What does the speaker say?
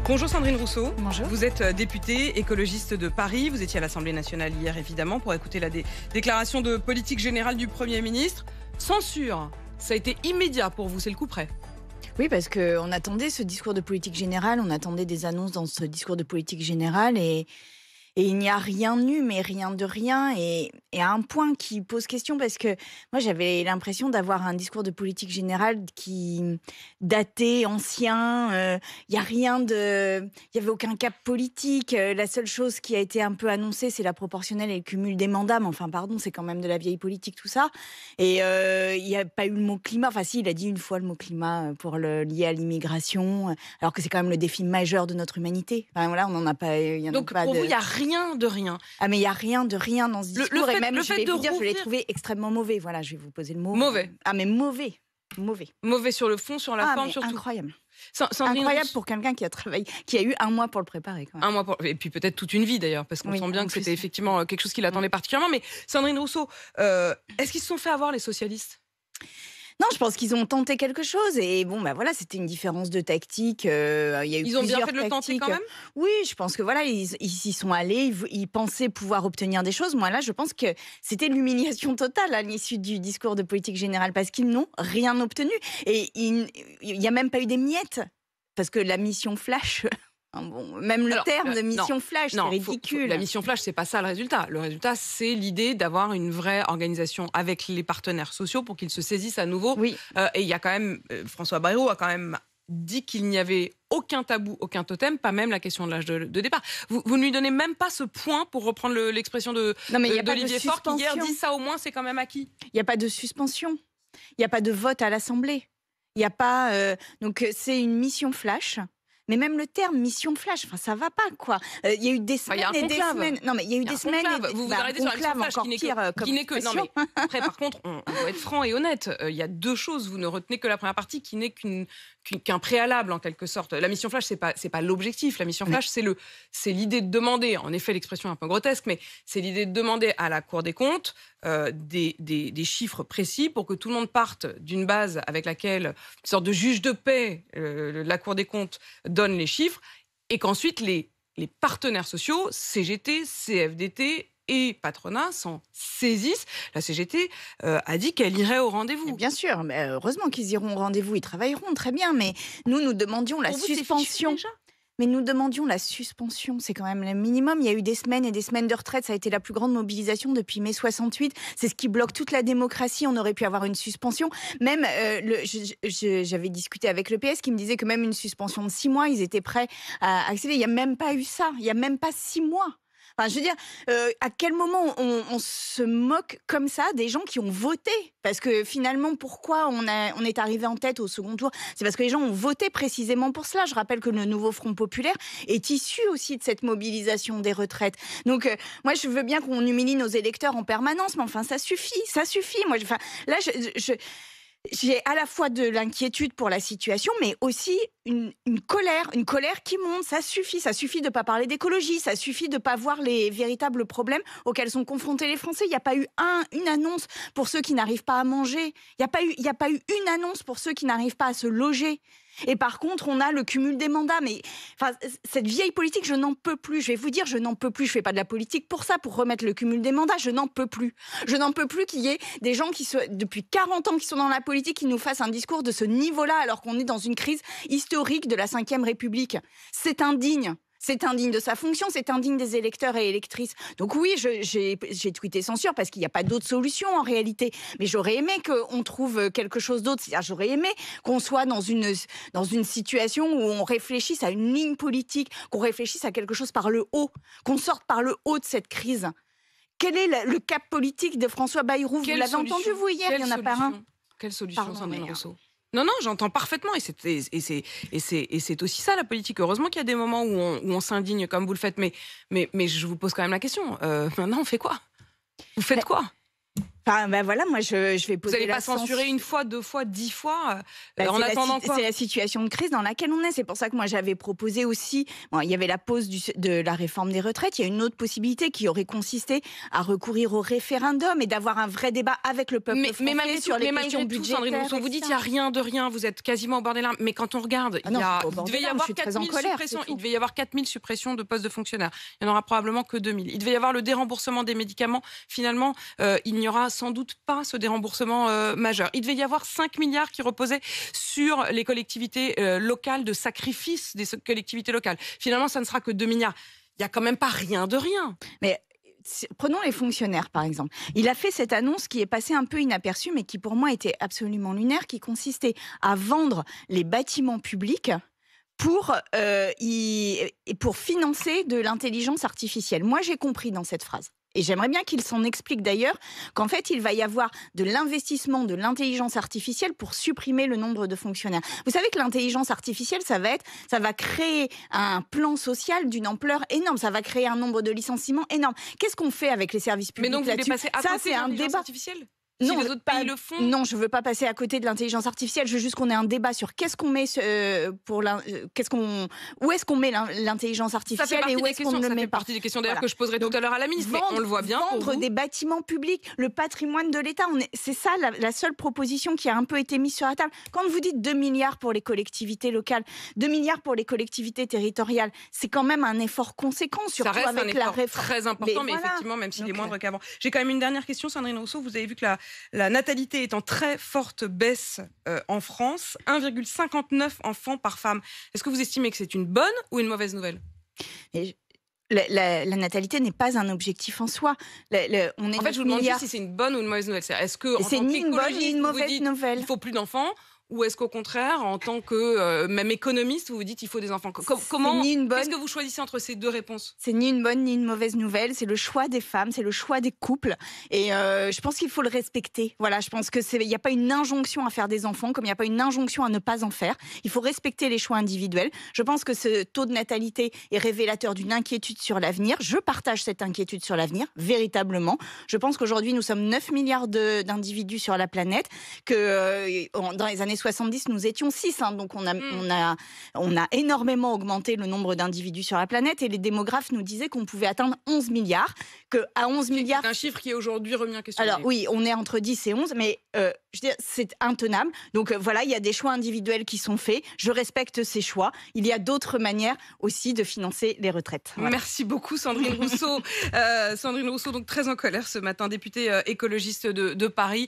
Bonjour Sandrine Rousseau. Bonjour. Vous êtes députée écologiste de Paris. Vous étiez à l'Assemblée nationale hier, évidemment, pour écouter la déclaration de politique générale du Premier ministre. Censure, ça a été immédiat pour vous, c'est le coup près. Oui, parce qu'on attendait ce discours de politique générale, on attendait des annonces dans ce discours de politique générale et il n'y a rien eu, mais rien de rien. Et à un point qui pose question, parce que moi, j'avais l'impression d'avoir un discours de politique générale qui datait, ancien. Il y a rien de... Il n'y avait aucun cap politique. La seule chose qui a été un peu annoncée, c'est la proportionnelle et le cumul des mandats. Mais enfin, pardon, c'est quand même de la vieille politique, tout ça. Et il n'y a pas eu le mot climat. Enfin, si, il a dit une fois le mot climat pour le lier à l'immigration, alors que c'est quand même le défi majeur de notre humanité. Enfin, voilà, on n'en a pas... Donc, pour vous, il n'y a rien de rien. Ah, mais il n'y a rien de rien dans ce discours. Et même, je vais vous dire, je l'ai rouvrir... trouvé extrêmement mauvais. Voilà, je vais vous poser le mot. Mauvais. Ah, mais mauvais. Mauvais. Mauvais sur le fond, sur la forme, surtout. Incroyable. Sandrine incroyable pour quelqu'un qui a travaillé, qui a eu un mois pour le préparer. Quand même. Un mois et puis peut-être toute une vie d'ailleurs, parce qu'on sent bien que c'était effectivement quelque chose qui l'attendait particulièrement. Mais Sandrine Rousseau, est-ce qu'ils se sont fait avoir les socialistes ? Non, je pense qu'ils ont tenté quelque chose et bon, bah voilà, c'était une différence de tactique. Il y a eu ils ont bien fait de le tenter quand même. Oui, je pense que voilà, ils y sont allés, ils pensaient pouvoir obtenir des choses. Moi là, je pense que c'était l'humiliation totale à l'issue du discours de politique générale parce qu'ils n'ont rien obtenu et il n'y a même pas eu des miettes parce que la mission flash. Bon, même le terme de mission flash, c'est ridicule. La mission flash, c'est pas ça le résultat. Le résultat, c'est l'idée d'avoir une vraie organisation avec les partenaires sociaux pour qu'ils se saisissent à nouveau. Oui. Et il y a quand même, François Bayrou a quand même dit qu'il n'y avait aucun tabou, aucun totem, pas même la question de l'âge de départ. Vous ne lui donnez même pas ce point pour reprendre l'expression d'Olivier Faure qui hier dit ça au moins c'est quand même acquis. Il n'y a pas de suspension. Il n'y a pas de vote à l'Assemblée. Il n'y a pas... donc c'est une mission flash. Mais même le terme mission flash, enfin ça va pas quoi. Il y a eu des semaines et des semaines. Non mais il y a eu des semaines. Vous arrêtez sur la mission flash qui n'est que. Non mais après par contre on doit être franc et honnête. Il y a deux choses. Vous ne retenez que la première partie qui n'est qu'un préalable en quelque sorte. La mission flash c'est pas l'objectif. La mission flash c'est l'idée de demander. En effet l'expression est un peu grotesque, mais c'est l'idée de demander à la Cour des comptes des chiffres précis pour que tout le monde parte d'une base avec laquelle une sorte de juge de paix, la Cour des comptes donne les chiffres et qu'ensuite les partenaires sociaux, CGT, CFDT et patronat s'en saisissent. La CGT a dit qu'elle irait au rendez-vous. Bien sûr, mais heureusement qu'ils iront au rendez-vous, ils travailleront très bien, mais nous demandions la suspension. Mais nous demandions la suspension, c'est quand même le minimum. Il y a eu des semaines et des semaines de retraite, ça a été la plus grande mobilisation depuis mai 68. C'est ce qui bloque toute la démocratie, on aurait pu avoir une suspension. Même, j'avais discuté avec le PS qui me disait que même une suspension de 6 mois, ils étaient prêts à accéder. Il n'y a même pas eu ça, il n'y a même pas 6 mois. Enfin, je veux dire, à quel moment on se moque comme ça des gens qui ont voté ? Parce que finalement, pourquoi on est arrivé en tête au second tour ? C'est parce que les gens ont voté précisément pour cela. Je rappelle que le nouveau Front populaire est issu aussi de cette mobilisation des retraites. Donc, moi, je veux bien qu'on humilie nos électeurs en permanence, mais enfin, ça suffit. Moi, là, j'ai à la fois de l'inquiétude pour la situation, mais aussi une colère qui monte. Ça suffit de ne pas parler d'écologie, ça suffit de ne pas voir les véritables problèmes auxquels sont confrontés les Français. Il n'y a pas eu une annonce pour ceux qui n'arrivent pas à manger. Il n'y a pas eu une annonce pour ceux qui n'arrivent pas à se loger. Et par contre, on a le cumul des mandats. Mais enfin, cette vieille politique, je n'en peux plus. Je vais vous dire, je n'en peux plus. Je ne fais pas de la politique pour ça, pour remettre le cumul des mandats. Je n'en peux plus. Je n'en peux plus qu'il y ait des gens qui depuis 40 ans qui sont dans la politique, qui nous fassent un discours de ce niveau-là, alors qu'on est dans une crise historique de la Ve République. C'est indigne. C'est indigne de sa fonction, c'est indigne des électeurs et électrices. Donc oui, j'ai tweeté censure parce qu'il n'y a pas d'autre solution en réalité. Mais j'aurais aimé qu'on trouve quelque chose d'autre. J'aurais aimé qu'on soit dans une situation où on réfléchisse à une ligne politique, qu'on réfléchisse à quelque chose par le haut, qu'on sorte par le haut de cette crise. Quel est le cap politique de François Bayrou ? Vous l'avez entendu, vous, hier ? Il n'y en a pas un. Quelle solution, Sandrine Rousseau ? Non, j'entends parfaitement et c'est aussi ça la politique. Heureusement qu'il y a des moments où on s'indigne comme vous le faites, mais je vous pose quand même la question. Maintenant, on fait quoi ? Vous faites quoi ? Enfin, ben voilà, moi je vais poser. Vous n'allez pas censurer une fois, 2 fois, 10 fois en attendant quoi? C'est la situation de crise dans laquelle on est. C'est pour ça que moi j'avais proposé aussi. Bon, il y avait la pause de la réforme des retraites. Il y a une autre possibilité qui aurait consisté à recourir au référendum et d'avoir un vrai débat avec le peuple français sur les questions budgétaires. Sandrine Rousseau, vous dites il n'y a rien de rien. Vous êtes quasiment au bord des larmes. Mais quand on regarde, il devait y avoir 4 000 suppressions. Il devait y avoir 4 000 suppressions de postes de fonctionnaires. Il n'y en aura probablement que 2 000. Il devait y avoir le déremboursement des médicaments. Finalement, il n'y aura sans doute pas ce déremboursement majeur. Il devait y avoir 5 milliards qui reposaient sur les collectivités locales, de sacrifice des collectivités locales. Finalement, ça ne sera que 2 milliards. Il n'y a quand même pas rien de rien. Mais prenons les fonctionnaires, par exemple. Il a fait cette annonce qui est passée un peu inaperçue, mais qui pour moi était absolument lunaire, qui consistait à vendre les bâtiments publics pour financer de l'intelligence artificielle. Moi, j'ai compris dans cette phrase. Et j'aimerais bien qu'il s'en explique d'ailleurs qu'en fait, il va y avoir de l'investissement de l'intelligence artificielle pour supprimer le nombre de fonctionnaires. Vous savez que l'intelligence artificielle, ça va créer un plan social d'une ampleur énorme. Ça va créer un nombre de licenciements énorme. Qu'est-ce qu'on fait avec les services publics là-dessus? Mais donc, vous voulez passer à côté de l'intelligence artificielle ? Si Non, les autres pays le font. Non, je veux pas passer à côté de l'intelligence artificielle. Je veux juste qu'on ait un débat sur qu'est-ce qu'on met où est-ce qu'on met l'intelligence artificielle et où est-ce qu'on ne le met pas. Ça fait partie des questions d'ailleurs que je poserai tout à l'heure à la ministre. Mais on le voit bien. Vendre des bâtiments publics, le patrimoine de l'État. C'est ça la seule proposition qui a un peu été mise sur la table. Quand vous dites 2 milliards pour les collectivités locales, 2 milliards pour les collectivités territoriales, c'est quand même un effort conséquent. Surtout ça reste avec un effort la réforme. Très important, mais voilà. Effectivement, même s'il est moindre qu'avant. J'ai quand même une dernière question, Sandrine Rousseau. Vous avez vu que la natalité est en très forte baisse en France, 1,59 enfants par femme. Est-ce que vous estimez que c'est une bonne ou une mauvaise nouvelle ? La natalité n'est pas un objectif en soi. En fait, je vous demande juste si c'est une bonne ou une mauvaise nouvelle. Est-ce que, c'est ni une bonne ni une mauvaise nouvelle. Il faut plus d'enfants ? Ou est-ce qu'au contraire, en tant que même économiste, vous vous dites qu'il faut des enfants? Comment Qu'est-ce que vous choisissez entre ces deux réponses? C'est ni une bonne ni une mauvaise nouvelle. C'est le choix des femmes, c'est le choix des couples. Et je pense qu'il faut le respecter. Voilà, je pense qu'il n'y a pas une injonction à faire des enfants, comme il n'y a pas une injonction à ne pas en faire. Il faut respecter les choix individuels. Je pense que ce taux de natalité est révélateur d'une inquiétude sur l'avenir. Je partage cette inquiétude sur l'avenir, véritablement. Je pense qu'aujourd'hui, nous sommes 9 milliards d'individus sur la planète, que dans les années 70, nous étions 6, donc on a énormément augmenté le nombre d'individus sur la planète, et les démographes nous disaient qu'on pouvait atteindre 11 milliards, qu'à 11 milliards... C'est un chiffre qui est aujourd'hui remis en question. Alors oui, on est entre 10 et 11, mais je veux dire, c'est intenable. Donc voilà, il y a des choix individuels qui sont faits, je respecte ces choix. Il y a d'autres manières aussi de financer les retraites. Voilà. Merci beaucoup Sandrine Rousseau. Sandrine Rousseau, donc très en colère ce matin, députée écologiste de Paris.